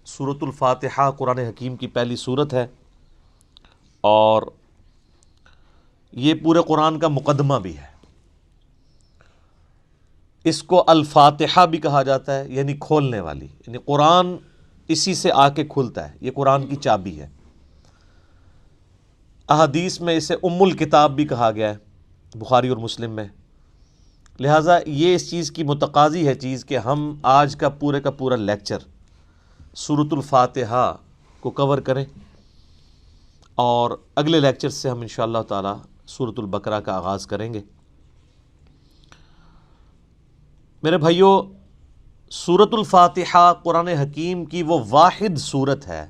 سورۃ الفاتحہ قرآن حکیم کی پہلی سورت ہے، اور یہ پورے قرآن کا مقدمہ بھی ہے۔ اس کو الفاتحہ بھی کہا جاتا ہے، یعنی کھولنے والی، یعنی قرآن اسی سے آ کے کھلتا ہے، یہ قرآن کی چابی ہے۔ احادیث میں اسے ام الکتاب بھی کہا گیا ہے، بخاری اور مسلم میں۔ لہٰذا یہ اس چیز کی متقاضی ہے چیز کہ ہم آج کا پورا لیکچر سورۃ الفاتحہ کو کور کریں، اور اگلے لیکچر سے ہم انشاءاللہ تعالی سورۃ البقرہ کا آغاز کریں گے۔ میرے بھائیو، سورۃ الفاتحہ قرآن حکیم کی وہ واحد سورت ہے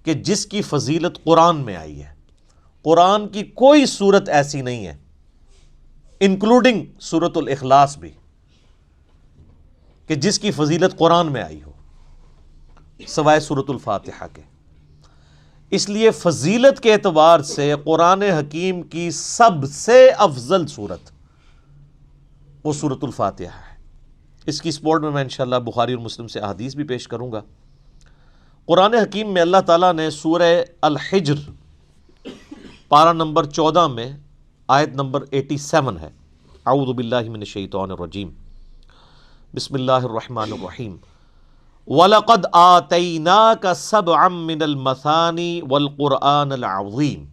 کہ جس کی فضیلت قرآن میں آئی ہے۔ قرآن کی کوئی سورت ایسی نہیں ہے، انکلوڈنگ سورۃ الاخلاص بھی، کہ جس کی فضیلت قرآن میں آئی ہو سوائے سورۃ الفاتحہ کے۔ اس لیے فضیلت کے اعتبار سے قرآن حکیم کی سب سے افضل سورت وہ سورۃ الفاتحہ ہے۔ اس کی سپورٹ میں انشاءاللہ بخاری اور مسلم سے احادیث بھی پیش کروں گا۔ قرآن حکیم میں اللہ تعالیٰ نے سورہ الحجر پارہ نمبر 14 میں آیت نمبر 87 ہے، اعوذ باللہ من الشیطان الرجیم، بسم اللہ الرحمن الرحیم، وَلَقَدْ آتَيْنَاكَ سَبْعًا مِّنَ الْمَثَانِي وَالْقُرْآنَ الْعَظِيمِ،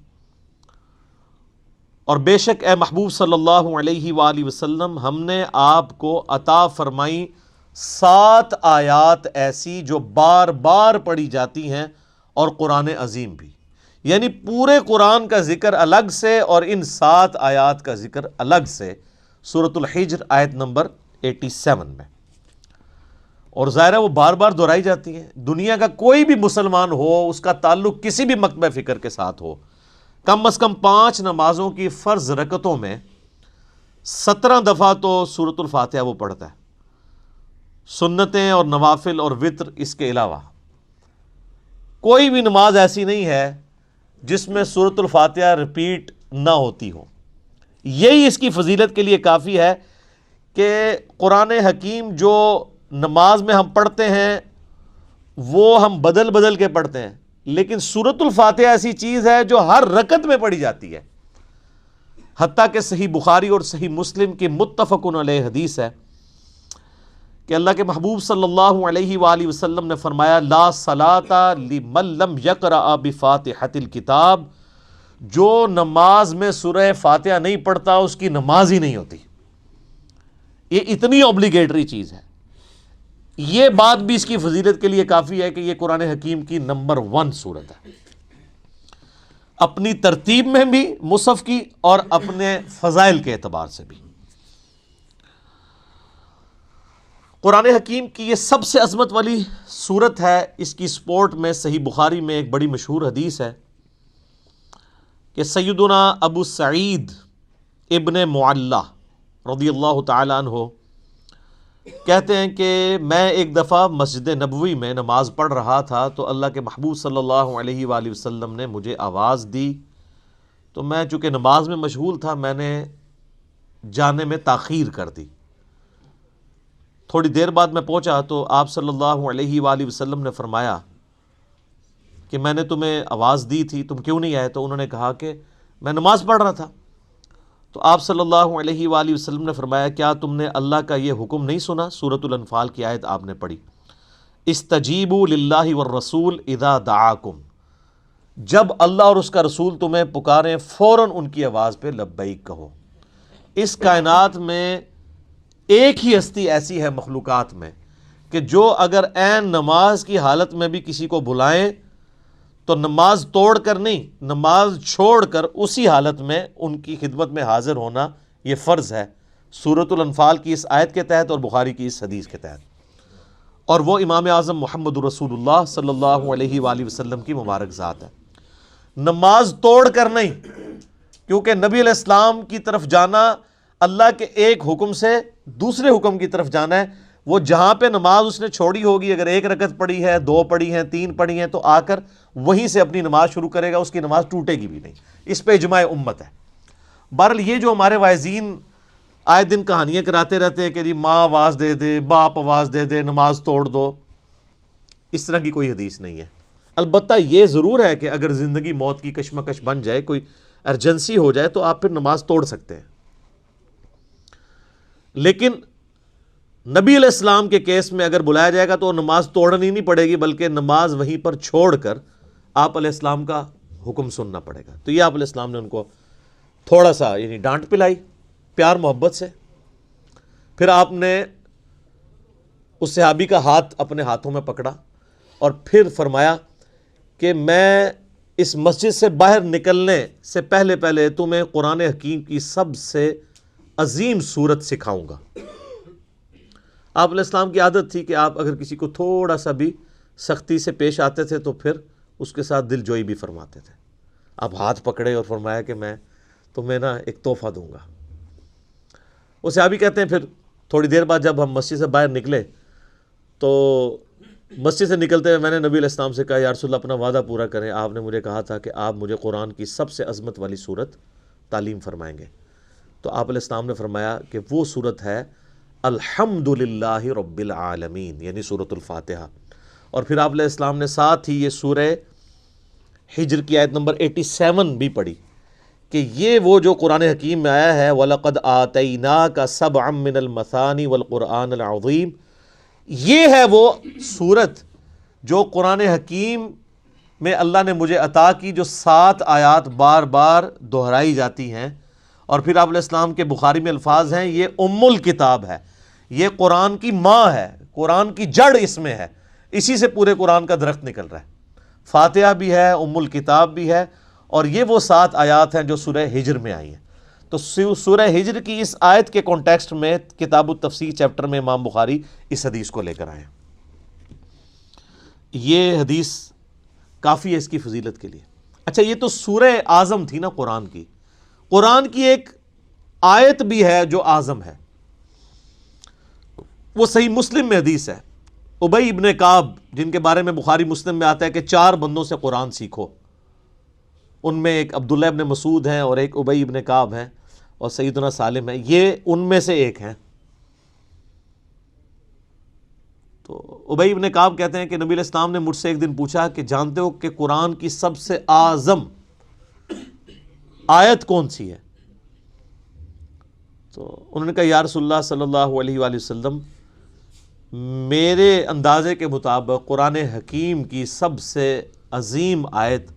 اور بے شک اے محبوب صلی اللہ علیہ وآلہ وسلم، ہم نے آپ کو عطا فرمائی 7 آیات ایسی جو بار بار پڑھی جاتی ہیں، اور قرآن عظیم بھی، یعنی پورے قرآن کا ذکر الگ سے اور ان 7 آیات کا ذکر الگ سے سورۃ الحجر آیت نمبر 87 میں۔ اور ظاہر ہے وہ بار بار دہرائی جاتی ہیں۔ دنیا کا کوئی بھی مسلمان ہو، اس کا تعلق کسی بھی مکتبہ فکر کے ساتھ ہو، کم از کم 5 نمازوں کی فرض رکعتوں میں 17 دفعہ تو سورۃ الفاتحہ وہ پڑھتا ہے، سنتیں اور نوافل اور وتر اس کے علاوہ۔ کوئی بھی نماز ایسی نہیں ہے جس میں سورۃ الفاتحہ ریپیٹ نہ ہوتی ہو۔ یہی اس کی فضیلت کے لیے کافی ہے کہ قرآن حکیم جو نماز میں ہم پڑھتے ہیں وہ ہم بدل بدل کے پڑھتے ہیں، لیکن سورۃ الفاتحہ ایسی چیز ہے جو ہر رکعت میں پڑھی جاتی ہے۔ حتیٰ کہ صحیح بخاری اور صحیح مسلم کی متفق علیہ حدیث ہے کہ اللہ کے محبوب صلی اللہ علیہ وآلہ وسلم نے فرمایا، لا صلاۃ لمن لم یقرأ بفاتحۃ الکتاب، جو نماز میں سورہ فاتحہ نہیں پڑھتا اس کی نماز ہی نہیں ہوتی۔ یہ اتنی اوبلیگیٹری چیز ہے۔ یہ بات بھی اس کی فضیلت کے لیے کافی ہے کہ یہ قرآن حکیم کی نمبر 1 سورت ہے، اپنی ترتیب میں بھی مصحف کی اور اپنے فضائل کے اعتبار سے بھی۔ قرآن حکیم کی یہ سب سے عظمت والی سورت ہے۔ اس کی سپورٹ میں صحیح بخاری میں ایک بڑی مشہور حدیث ہے کہ سیدنا ابو سعید ابن معلہ رضی اللہ تعالی عنہ کہتے ہیں کہ میں ایک دفعہ مسجد نبوی میں نماز پڑھ رہا تھا تو اللہ کے محبوب صلی اللہ علیہ وآلہ وسلم نے مجھے آواز دی، تو میں چونکہ نماز میں مشغول تھا میں نے جانے میں تاخیر کر دی۔ تھوڑی دیر بعد میں پہنچا تو آپ صلی اللہ علیہ وآلہ وسلم نے فرمایا کہ میں نے تمہیں آواز دی تھی، تم کیوں نہیں آئے؟ تو انہوں نے کہا کہ میں نماز پڑھ رہا تھا۔ تو آپ صلی اللہ علیہ وآلہ وسلم نے فرمایا، کیا تم نے اللہ کا یہ حکم نہیں سنا؟ سورۃ الانفال کی آیت آپ نے پڑھی، استجیبوا للہ والرسول اذا دعاکم، جب اللہ اور اس کا رسول تمہیں پکاریں فوراً ان کی آواز پہ لبیک کہو۔ اس کائنات میں ایک ہی ہستی ایسی ہے مخلوقات میں کہ جو اگر عین نماز کی حالت میں بھی کسی کو بلائیں تو نماز توڑ کر نہیں، نماز چھوڑ کر اسی حالت میں ان کی خدمت میں حاضر ہونا یہ فرض ہے، سورۃ الانفال کی اس آیت کے تحت اور بخاری کی اس حدیث کے تحت، اور وہ امام اعظم محمد رسول اللہ صلی اللہ علیہ وآلہ وسلم کی مبارک ذات ہے۔ نماز توڑ کر نہیں، کیونکہ نبی علیہ السلام کی طرف جانا اللہ کے ایک حکم سے دوسرے حکم کی طرف جانا ہے۔ وہ جہاں پہ نماز اس نے چھوڑی ہوگی، اگر 1 رکعت پڑھی ہے، 2 پڑھی ہیں، 3 پڑھی ہیں، تو آ کر وہیں سے اپنی نماز شروع کرے گا، اس کی نماز ٹوٹے گی بھی نہیں۔ اس پہ اجماع امت ہے۔ بہرحال یہ جو ہمارے واعظین آئے دن کہانیاں کراتے رہتے ہیں کہ جی ماں آواز دے دے، باپ آواز دے دے، نماز توڑ دو، اس طرح کی کوئی حدیث نہیں ہے۔ البتہ یہ ضرور ہے کہ اگر زندگی موت کی کشمکش بن جائے، کوئی ایمرجنسی ہو جائے، تو آپ پھر نماز توڑ سکتے ہیں، لیکن نبی علیہ السلام کے کیس میں اگر بلایا جائے گا تو نماز توڑنی نہیں پڑے گی، بلکہ نماز وہیں پر چھوڑ کر آپ علیہ السلام کا حکم سننا پڑے گا۔ تو یہ آپ علیہ السلام نے ان کو تھوڑا سا یعنی ڈانٹ پلائی پیار محبت سے۔ پھر آپ نے اس صحابی کا ہاتھ اپنے ہاتھوں میں پکڑا اور پھر فرمایا کہ میں اس مسجد سے باہر نکلنے سے پہلے تمہیں قرآن حکیم کی سب سے عظیم صورت سکھاؤں گا۔ آپ علیہ السلام کی عادت تھی کہ آپ اگر کسی کو تھوڑا سا بھی سختی سے پیش آتے تھے تو پھر اس کے ساتھ دل جوئی بھی فرماتے تھے۔ آپ ہاتھ پکڑے اور فرمایا کہ میں تمہیں ایک تحفہ دوں گا۔ وہ صحابی کہتے ہیں پھر تھوڑی دیر بعد جب ہم مسجد سے باہر نکلے تو مسجد سے نکلتے ہوئے میں نے نبی علیہ السلام سے کہا یا رسول اللہ اپنا وعدہ پورا کریں، آپ نے مجھے کہا تھا کہ آپ مجھے قرآن کی سب سے عظمت والی صورت تعلیم فرمائیں گے۔ تو آپ علیہ السلام نے فرمایا کہ وہ صورت ہے الحمدللہ رب العالمین، یعنی سورۃ الفاتحہ۔ اور پھر آپ علیہ السلام نے ساتھ ہی یہ سورہ ہجر کی آیت نمبر 87 بھی پڑھی کہ یہ وہ جو قرآن حکیم میں آیا ہے وَلَقَدْ آتَيْنَاكَ سَبْعًا مِّنَ الْمَثَانِي وَالْقُرْآنَ الْعَظِيمِ، یہ ہے وہ صورت جو قرآن حکیم میں اللہ نے مجھے عطا کی، جو 7 آیات بار بار دہرائی جاتی ہیں۔ اور پھر آپ علیہ السلام کے بخاری میں الفاظ ہیں یہ ام الکتاب ہے، یہ قرآن کی ماں ہے، قرآن کی جڑ اس میں ہے، اسی سے پورے قرآن کا درخت نکل رہا ہے۔ فاتحہ بھی ہے، ام الکتاب بھی ہے، اور یہ وہ 7 آیات ہیں جو سورہ ہجر میں آئی ہیں۔ تو سورہ ہجر کی اس آیت کے کانٹیکسٹ میں کتاب التفسیر چیپٹر میں امام بخاری اس حدیث کو لے کر آئے ہیں۔ یہ حدیث کافی ہے اس کی فضیلت کے لیے۔ اچھا، یہ تو سورہ اعظم تھی نا قرآن کی، قرآن کی ایک آیت بھی ہے جو اعظم ہے، وہ صحیح مسلم میں حدیث ہے۔ ابی ابن کعب، جن کے بارے میں بخاری مسلم میں آتا ہے کہ 4 بندوں سے قرآن سیکھو، ان میں ایک عبداللہ ابن مسعود ہیں اور ایک ابی ابن کعب ہیں اور سیدنا سالم ہے، یہ ان میں سے ایک ہیں۔ تو ابی ابن کعب کہتے ہیں کہ نبی علیہ السلام نے مجھ سے ایک دن پوچھا کہ جانتے ہو کہ قرآن کی سب سے اعظم آیت کون سی ہے؟ تو انہوں نے کہا یا رسول اللہ صلی اللہ علیہ وآلہ وسلم، میرے اندازے کے مطابق قرآن حکیم کی سب سے عظیم آیت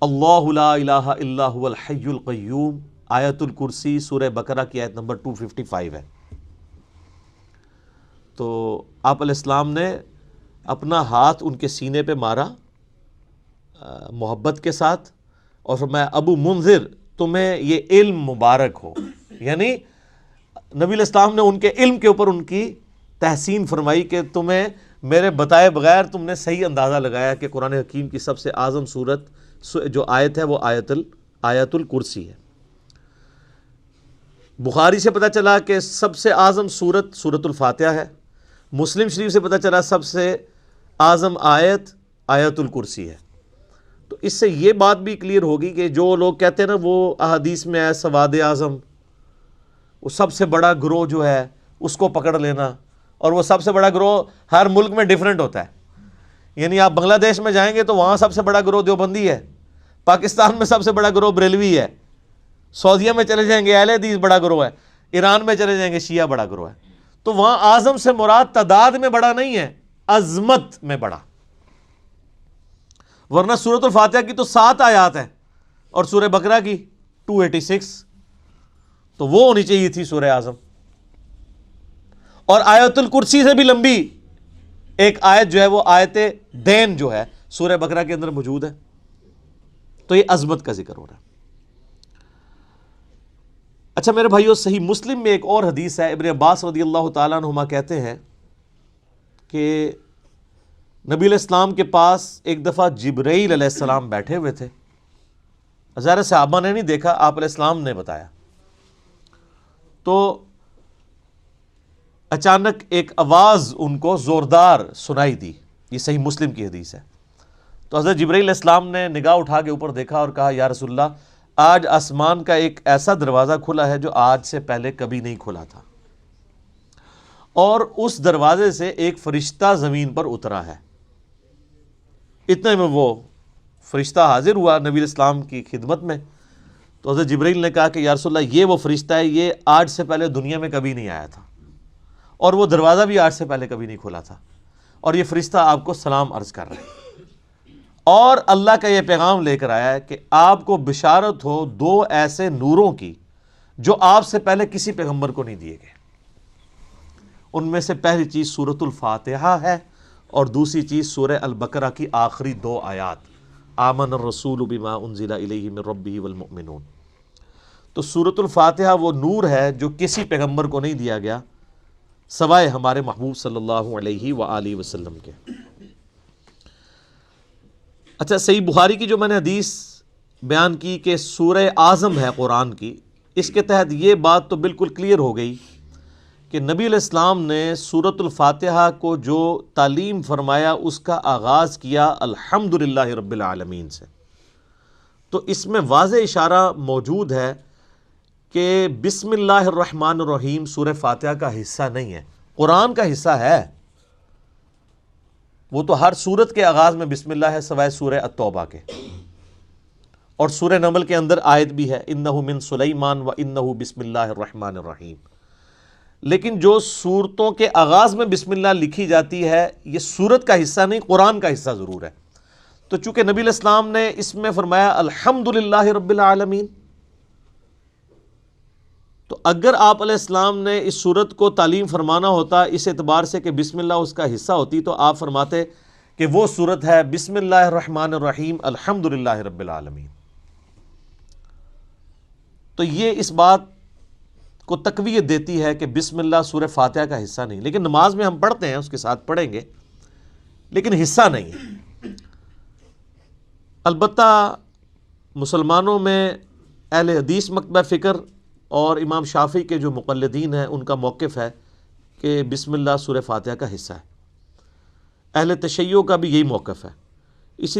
اللہ لا الہ الا هو الحی القیوم، آیت الکرسی، سورہ بقرہ کی آیت نمبر 255 ہے۔ تو آپ علیہ السلام نے اپنا ہاتھ ان کے سینے پہ مارا محبت کے ساتھ اور فرمایا ابو منذر، تمہیں یہ علم مبارک ہو، یعنی نبی علیہ السلام نے ان کے علم کے اوپر ان کی تحسین فرمائی کہ تمہیں میرے بتائے بغیر تم نے صحیح اندازہ لگایا کہ قرآن حکیم کی سب سے اعظم صورت جو آیت ہے وہ آیت الکرسی ہے۔ بخاری سے پتہ چلا کہ سب سے اعظم صورت سورۃ الفاتحہ ہے، مسلم شریف سے پتہ چلا سب سے اعظم آیت آیت الکرسی ہے۔ تو اس سے یہ بات بھی کلیئر ہوگی کہ جو لوگ کہتے ہیں نا وہ احادیث میں ہے سواد اعظم، وہ سب سے بڑا گروہ جو ہے اس کو پکڑ لینا، اور وہ سب سے بڑا گروہ ہر ملک میں ڈیفرنٹ ہوتا ہے۔ یعنی آپ بنگلہ دیش میں جائیں گے تو وہاں سب سے بڑا گروہ دیوبندی ہے، پاکستان میں سب سے بڑا گروہ بریلوی ہے، سعودیہ میں چلے جائیں گے اہل حدیث بڑا گروہ ہے، ایران میں چلے جائیں گے شیعہ بڑا گروہ ہے۔ تو وہاں اعظم سے مراد تعداد میں بڑا نہیں ہے، عظمت میں بڑا۔ ورنہ سورۃ الفاتحہ کی تو 7 آیات ہیں اور سورہ بقرہ کی 286، تو وہ ہونی چاہیے تھی سورہ اعظم۔ اور آیت الکرسی سے بھی لمبی ایک آیت جو ہے وہ آیت دین جو ہے سورہ بقرہ کے اندر موجود ہے۔ تو یہ عظمت کا ذکر ہو رہا ہے۔ اچھا میرے بھائیو، صحیح مسلم میں ایک اور حدیث ہے، ابن عباس رضی اللہ تعالیٰ عنہما کہتے ہیں کہ نبی علیہ السلام کے پاس ایک دفعہ جبرائیل علیہ السلام بیٹھے ہوئے تھے، ظاہر صحابہ نے نہیں دیکھا، آپ علیہ السلام نے بتایا۔ تو اچانک ایک آواز ان کو زوردار سنائی دی، یہ صحیح مسلم کی حدیث ہے۔ تو حضرت جبرائیل علیہ السلام نے نگاہ اٹھا کے اوپر دیکھا اور کہا یا رسول اللہ، آج آسمان کا ایک ایسا دروازہ کھلا ہے جو آج سے پہلے کبھی نہیں کھلا تھا، اور اس دروازے سے ایک فرشتہ زمین پر اترا ہے۔ اتنے میں وہ فرشتہ حاضر ہوا نبی اسلام کی خدمت میں، تو حضرت جبرائیل نے کہا کہ یا رسول اللہ یہ وہ فرشتہ ہے، یہ آج سے پہلے دنیا میں کبھی نہیں آیا تھا، اور وہ دروازہ بھی آج سے پہلے کبھی نہیں کھولا تھا، اور یہ فرشتہ آپ کو سلام عرض کر رہا ہے، اور اللہ کا یہ پیغام لے کر آیا ہے کہ آپ کو بشارت ہو دو ایسے نوروں کی جو آپ سے پہلے کسی پیغمبر کو نہیں دیے گئے۔ ان میں سے پہلی چیز سورۃ الفاتحہ ہے، اور دوسری چیز سورہ البقرہ کی آخری 2 آیات، آمن الرسول بما انزل الیہ من ربہ والمؤمنون۔ تو سورۃ الفاتحہ وہ نور ہے جو کسی پیغمبر کو نہیں دیا گیا سوائے ہمارے محبوب صلی اللہ علیہ وآلہ وسلم کے۔ اچھا، صحیح بخاری کی جو میں نے حدیث بیان کی کہ سورہ اعظم ہے قرآن کی، اس کے تحت یہ بات تو بالکل کلیئر ہو گئی کہ نبی علیہ السلام نے سورۃ الفاتحہ کو جو تعلیم فرمایا اس کا آغاز کیا الحمدللہ رب العالمین سے۔ تو اس میں واضح اشارہ موجود ہے کہ بسم اللہ الرحمن الرحیم سورہ فاتحہ کا حصہ نہیں ہے، قرآن کا حصہ ہے۔ وہ تو ہر سورت کے آغاز میں بسم اللہ ہے سوائے سورہ التوبہ کے، اور سورہ نمل کے اندر آیت بھی ہے انہ من سلیمان و انہ بسم اللہ الرحمن الرحیم۔ لیکن جو سورتوں کے آغاز میں بسم اللہ لکھی جاتی ہے یہ سورت کا حصہ نہیں، قرآن کا حصہ ضرور ہے۔ تو چونکہ نبی علیہ السلام نے اس میں فرمایا الحمدللہ رب العالمین، تو اگر آپ علیہ السلام نے اس سورت کو تعلیم فرمانا ہوتا اس اعتبار سے کہ بسم اللہ اس کا حصہ ہوتی، تو آپ فرماتے کہ وہ سورت ہے بسم اللہ الرحمن الرحیم الحمدللہ رب العالمین۔ تو یہ اس بات کو تقویت دیتی ہے کہ بسم اللہ سورہ فاتحہ کا حصہ نہیں، لیکن نماز میں ہم پڑھتے ہیں، اس کے ساتھ پڑھیں گے، لیکن حصہ نہیں ہے۔ البتہ مسلمانوں میں اہل حدیث مکتبہ فکر اور امام شافعی کے جو مقلدین ہیں ان کا موقف ہے کہ بسم اللہ سورہ فاتحہ کا حصہ ہے۔ اہل تشیع کا بھی یہی موقف ہے، اسی